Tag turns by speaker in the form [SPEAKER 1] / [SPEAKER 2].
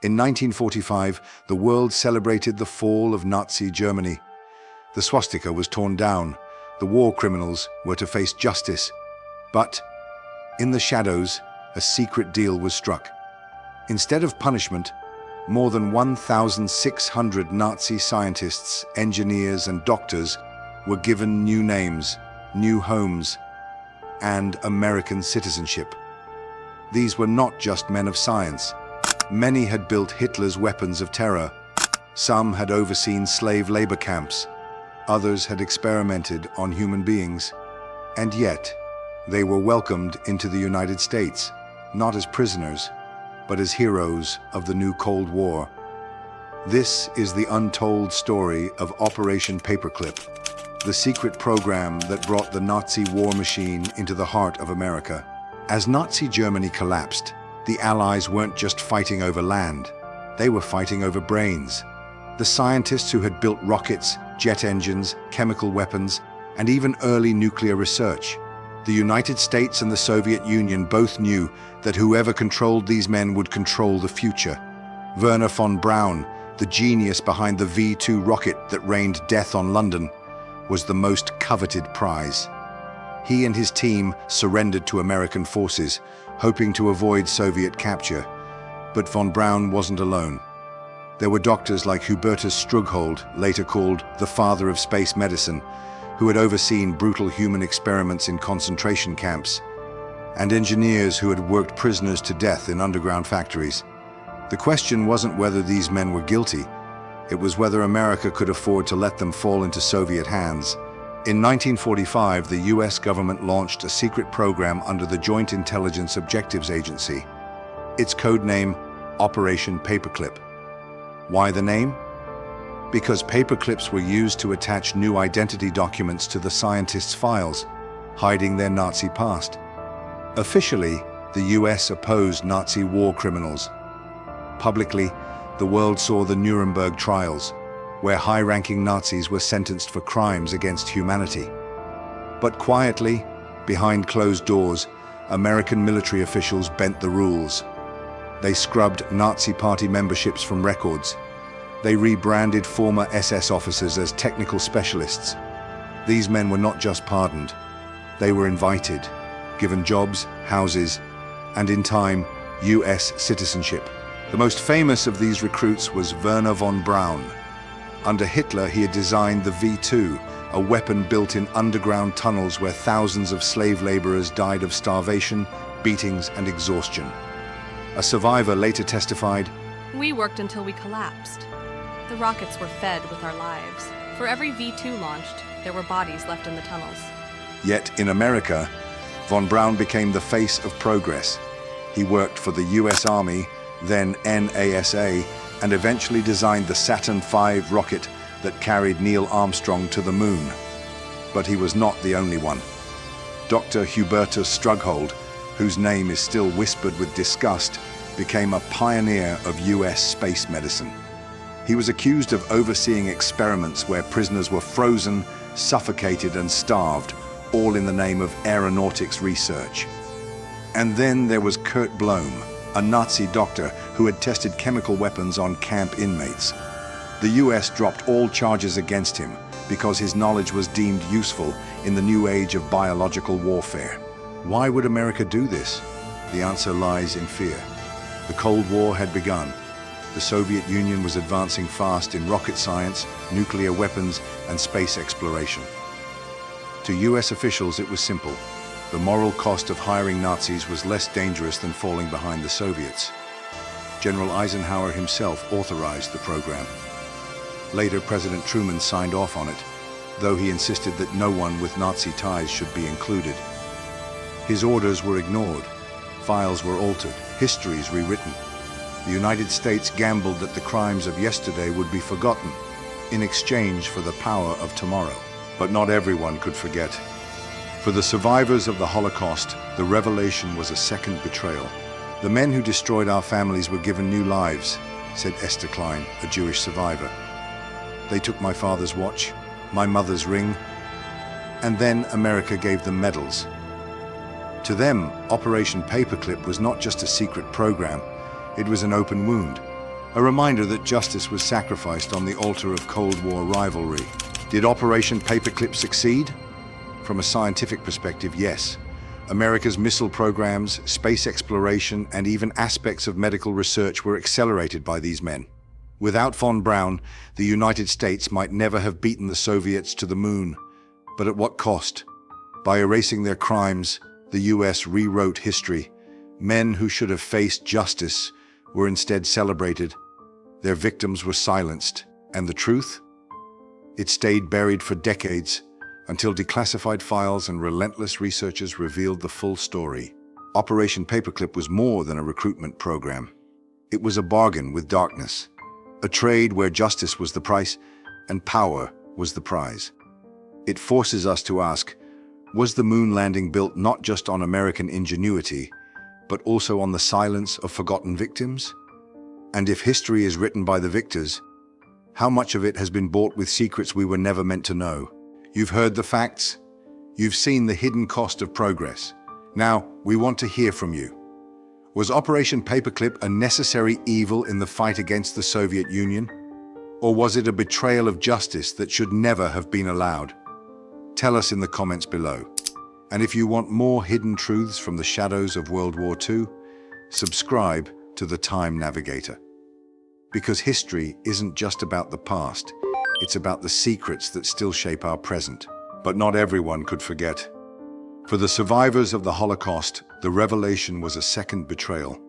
[SPEAKER 1] In 1945, the world celebrated the fall of Nazi Germany. The swastika was torn down. The war criminals were to face justice. But, in the shadows, a secret deal was struck. Instead of punishment, more than 1,600 Nazi scientists, engineers, and doctors were given new names, new homes, and American citizenship. These were not just men of science. Many had built Hitler's weapons of terror. Some had overseen slave labor camps. Others had experimented on human beings. And yet, they were welcomed into the United States, not as prisoners, but as heroes of the new Cold War. This is the untold story of Operation Paperclip, the secret program that brought the Nazi war machine into the heart of America. As Nazi Germany collapsed, the Allies weren't just fighting over land, they were fighting over brains. The scientists who had built rockets, jet engines, chemical weapons, and even early nuclear research. The United States and the Soviet Union both knew that whoever controlled these men would control the future. Wernher von Braun, the genius behind the V-2 rocket that rained death on London, was the most coveted prize. He and his team surrendered to American forces, hoping to avoid Soviet capture. But von Braun wasn't alone. There were doctors like Hubertus Strughold, later called the father of space medicine, who had overseen brutal human experiments in concentration camps, and engineers who had worked prisoners to death in underground factories. The question wasn't whether these men were guilty, it was whether America could afford to let them fall into Soviet hands. In 1945, the US government launched a secret program under the Joint Intelligence Objectives Agency. Its code name, Operation Paperclip. Why the name? Because paperclips were used to attach new identity documents to the scientists' files, hiding their Nazi past. Officially, the US opposed Nazi war criminals. Publicly, the world saw the Nuremberg trials, where high-ranking Nazis were sentenced for crimes against humanity. But quietly, behind closed doors, American military officials bent the rules. They scrubbed Nazi party memberships from records. They rebranded former SS officers as technical specialists. These men were not just pardoned. They were invited, given jobs, houses, and in time, US citizenship. The most famous of these recruits was Wernher von Braun. Under Hitler, he had designed the V-2, a weapon built in underground tunnels where thousands of slave laborers died of starvation, beatings, and exhaustion. A survivor later testified,
[SPEAKER 2] "We worked until we collapsed. The rockets were fed with our lives. For every V-2 launched, there were bodies left in the tunnels."
[SPEAKER 1] Yet in America, von Braun became the face of progress. He worked for the US Army, then NASA, and eventually designed the Saturn V rocket that carried Neil Armstrong to the moon. But he was not the only one. Dr. Hubertus Strughold, whose name is still whispered with disgust, became a pioneer of US space medicine. He was accused of overseeing experiments where prisoners were frozen, suffocated, and starved, all in the name of aeronautics research. And then there was Kurt Blome, a Nazi doctor who had tested chemical weapons on camp inmates. The US dropped all charges against him because his knowledge was deemed useful in the new age of biological warfare. Why would America do this? The answer lies in fear. The Cold War had begun. The Soviet Union was advancing fast in rocket science, nuclear weapons, and space exploration. To US officials, it was simple. The moral cost of hiring Nazis was less dangerous than falling behind the Soviets. General Eisenhower himself authorized the program. Later, President Truman signed off on it, though he insisted that no one with Nazi ties should be included. His orders were ignored, files were altered, histories rewritten. The United States gambled that the crimes of yesterday would be forgotten in exchange for the power of tomorrow. But not everyone could forget. For the survivors of the Holocaust, the revelation was a second betrayal. "The men who destroyed our families were given new lives," said Esther Klein, a Jewish survivor. "They took my father's watch, my mother's ring, and then America gave them medals." To them, Operation Paperclip was not just a secret program, it was an open wound. A reminder that justice was sacrificed on the altar of Cold War rivalry. Did Operation Paperclip succeed? From a scientific perspective, yes. America's missile programs, space exploration, and even aspects of medical research were accelerated by these men. Without von Braun, the United States might never have beaten the Soviets to the moon. But at what cost? By erasing their crimes, the US rewrote history. Men who should have faced justice were instead celebrated. Their victims were silenced. And the truth? It stayed buried for decades, until declassified files and relentless researchers revealed the full story. Operation Paperclip was more than a recruitment program. It was a bargain with darkness, a trade where justice was the price and power was the prize. It forces us to ask, was the moon landing built not just on American ingenuity, but also on the silence of forgotten victims? And if history is written by the victors, how much of it has been bought with secrets we were never meant to know? You've heard the facts. You've seen the hidden cost of progress. Now, we want to hear from you. Was Operation Paperclip a necessary evil in the fight against the Soviet Union? Or was it a betrayal of justice that should never have been allowed? Tell us in the comments below. And if you want more hidden truths from the shadows of World War II, subscribe to the Time Navigator. Because history isn't just about the past, it's about the secrets that still shape our present. But not everyone could forget. For the survivors of the Holocaust, the revelation was a second betrayal.